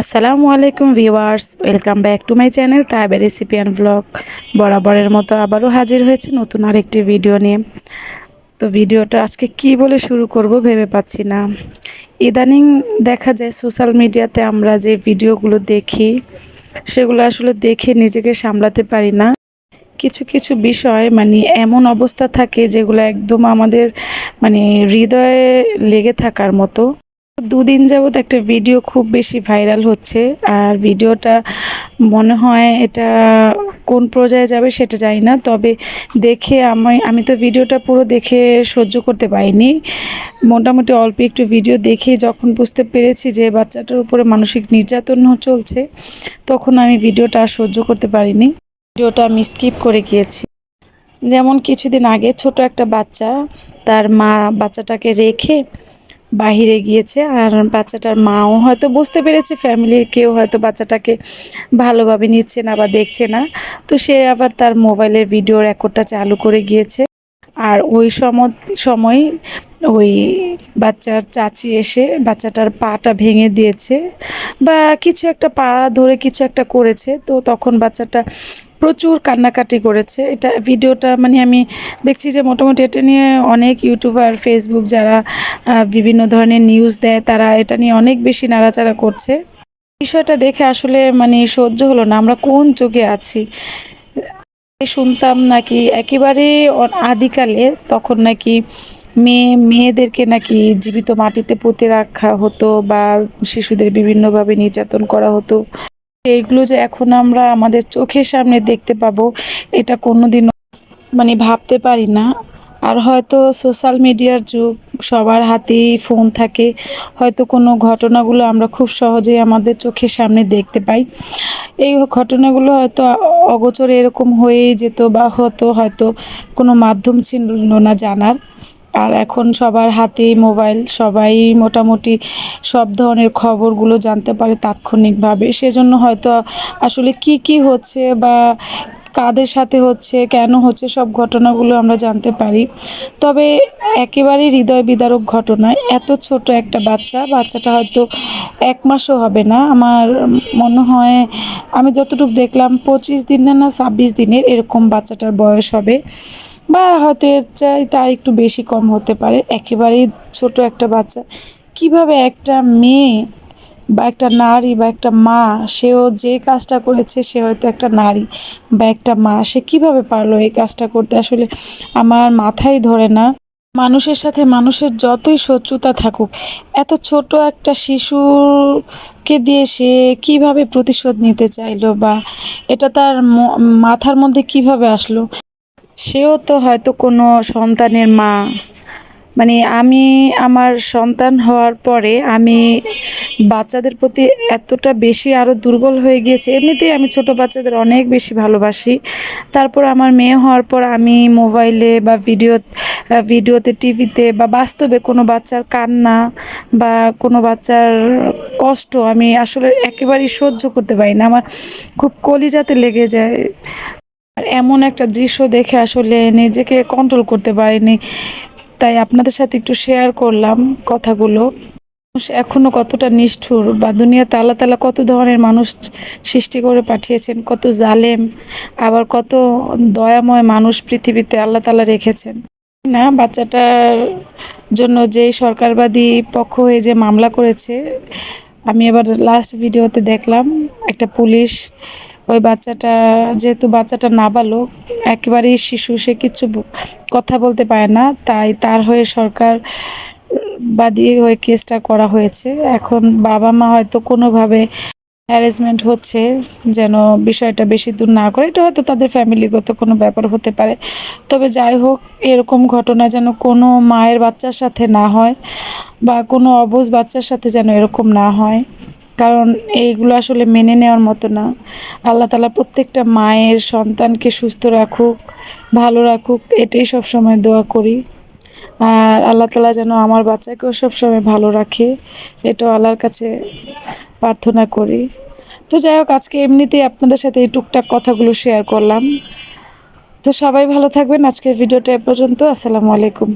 আসসালামু আলাইকুম viewers, welcome back to my channel Taiba recipe and blog. বরাবরের মতো আবারও হাজির হয়েছে নতুন আরেকটি ভিডিও নিয়ে। তো ভিডিওটা আজকে কি বলে শুরু করব ভেবে পাচ্ছি না। ইদানিং দেখা যায় সোশ্যাল মিডিয়াতে আমরা যে ভিডিওগুলো দেখি সেগুলো আসলে দেখে নিজেকে সামলাতে পারি না। কিছু কিছু বিষয় মানে এমন অবস্থা থাকে যেগুলো একদম আমাদের মানে হৃদয়ে লেগে থাকার মতো। দুদিন যাবত একটা ভিডিও খুব বেশি ভাইরাল হচ্ছে, আর ভিডিওটা মনে হয় এটা কোন পর্যায়ে যাবে সেটা জানি না। তবে দেখে আমি তো ভিডিওটা পুরো দেখে সহ্য করতে পারিনি। মোটামুটি অল্প একটু ভিডিও দেখে যখন বুঝতে পেরেছি যে বাচ্চাটার উপরে মানসিক নির্যাতন চলছে, তখন আমি ভিডিওটা আর সহ্য করতে পারিনি। ভিডিওটা আমি স্কিপ করে গিয়েছি। যেমন কিছুদিন আগে ছোট একটা বাচ্চা, তার মা বাচ্চাটাকে রেখে বাহিরে গিয়েছে, আর বাচ্চাটার মাও হয়তো বুঝতে পেরেছে ফ্যামিলির কেউ হয়তো বাচ্চাটাকে ভালোভাবে নিচ্ছে না বা দেখছে না। তো সে আবার তার মোবাইলের ভিডিও রেকর্ডটা চালু করে গিয়েছে। আর ওই সময় ওই বাচ্চার চাচি এসে বাচ্চাটার পাটা ভেঙে দিয়েছে বা কিছু একটা পা ধরে কিছু একটা করেছে। তো তখন বাচ্চাটা প্রচুর কান্নাকাটি করেছে। এটা ভিডিওটা মানে আমি দেখছি যে মোটামুটি এটা নিয়ে অনেক ইউটিউবার, ফেসবুক যারা বিভিন্ন ধরনের নিউজ দেয় তারা এটা নিয়ে অনেক বেশি নাড়াচাড়া করছে। বিষয়টা দেখে আসলে মানে সহ্য হলো না। আমরা কোন যুগে আছি? শুনতাম নাকি একেবারে আদিকালে তখন নাকি মেয়েদেরকে নাকি জীবিত মাটিতে পুঁতে রাখা হতো বা শিশুদের বিভিন্নভাবে নির্যাতন করা হতো। এইগুলো যে এখন আমরা আমাদের চোখের সামনে দেখতে পাবো, এটা কোনোদিনও মানে ভাবতে পারি না। আর হয়তো সোশ্যাল মিডিয়ার যুগ, সবার হাতেই ফোন থাকে, হয়তো কোনো ঘটনাগুলো আমরা খুব সহজেই আমাদের চোখের সামনে দেখতে পাই। এই ঘটনাগুলো হয়তো অগোচরে এরকম হয়েই যেত বা হয়তো কোনো মাধ্যম ছিল না জানার। আর এখন সবার হাতেই মোবাইল, সবাই মোটামুটি সব ধরনের খবরগুলো জানতে পারে তাৎক্ষণিকভাবে। সেজন্য হয়তো আসলে কি হচ্ছে বা কাদের সাথে হচ্ছে, কেন হচ্ছে, সব ঘটনাগুলো আমরা জানতে পারি। তবে একেবারেই হৃদয় বিদারক ঘটনা। এত ছোট একটা বাচ্চাটা হয়তো ১ মাসও হবে না। আমার মনে হয় আমি যতটুকু দেখলাম ২৫ দিনের না ২৬ দিনের এরকম বাচ্চাটার বয়স হবে, বা হয়তো এর চাইতে আরেকটু বেশি কম হতে পারে। একেবারেই ছোট একটা বাচ্চা। কিভাবে একটা মেয়ে বা একটা নারী বা একটা মা, সেও যে কাজটা করেছে, সে হয়তো একটা নারী বা একটা মা, সে কিভাবে পারলো এই কাজটা করতে? আসলে আমার মাথায় ধরে না। মানুষের সাথে মানুষের যতই শত্রুতা থাকুক, এত ছোট একটা শিশুকে দিয়ে সে কিভাবে প্রতিশোধ নিতে চাইলো, বা এটা তার মাথার মধ্যে কিভাবে আসলো? সেও তো হয়তো কোনো সন্তানের মা। মানে আমি আমার সন্তান হওয়ার পরে আমি বাচ্চাদের প্রতি এতটা বেশি আরও দুর্বল হয়ে গিয়েছি। এমনিতেই আমি ছোট বাচ্চাদের অনেক বেশি ভালোবাসি। তারপর আমার মেয়ে হওয়ার পর আমি মোবাইলে বা ভিডিওতে, টিভিতে বা বাস্তবে কোনো বাচ্চার কান্না বা কোনো বাচ্চার কষ্ট আমি আসলে একেবারেই সহ্য করতে পারি না। আমার খুব কলিজাতে লেগে যায়। আর এমন একটা দৃশ্য দেখে আসলে নিজেকে কন্ট্রোল করতে পারিনি। তাই আপনাদের সাথে একটু শেয়ার করলাম কথাগুলো। মানুষ এখনো কতটা নিষ্ঠুর, বা দুনিয়াতে আল্লাহ তাআলা কত ধরনের মানুষ সৃষ্টি করে পাঠিয়েছেন, কত জালেম, আবার কত দয়াময় মানুষ পৃথিবীতে আল্লাহ তাআলা রেখেছেন। না, বাচ্চাটার জন্য যেই সরকারবাদী পক্ষ হয়ে যে মামলা করেছে, আমি এবার লাস্ট ভিডিওতে দেখলাম একটা পুলিশ ওই বাচ্চাটা, যেহেতু বাচ্চাটা নাবালক, একেবারেই শিশু, সে কিচ্ছু কথা বলতে পারে না, তাই তার হয়ে সরকার বাদী হয়ে কেসটা করা হয়েছে। এখন বাবা মা হয়তো কোনোভাবে হ্যারাসমেন্ট হচ্ছে যেন বিষয়টা বেশি দূর না করে। এটা হয়তো তাদের ফ্যামিলিগত কোনো ব্যাপার হতে পারে। তবে যাই হোক, এরকম ঘটনা যেন কোনো মায়ের বাচ্চার সাথে না হয় বা কোনো অবুঝ বাচ্চার সাথে যেন এরকম না হয়, কারণ এইগুলো আসলে মেনে নেওয়ার মতো না। আল্লাহ তাআলা প্রত্যেকটা মায়ের সন্তানকে সুস্থ রাখুক, ভালো রাখুক, এটাই সবসময় দোয়া করি। আর আল্লাহ তাআলা যেন আমার বাচ্চাকেও সবসময় ভালো রাখে, এটাও আল্লাহর কাছে প্রার্থনা করি। তো যাই হোক, আজকে এমনিতেই আপনাদের সাথে এই টুকটাক কথাগুলো শেয়ার করলাম। তো সবাই ভালো থাকবেন। আজকের ভিডিওটা এ পর্যন্ত। আসসালামু আলাইকুম।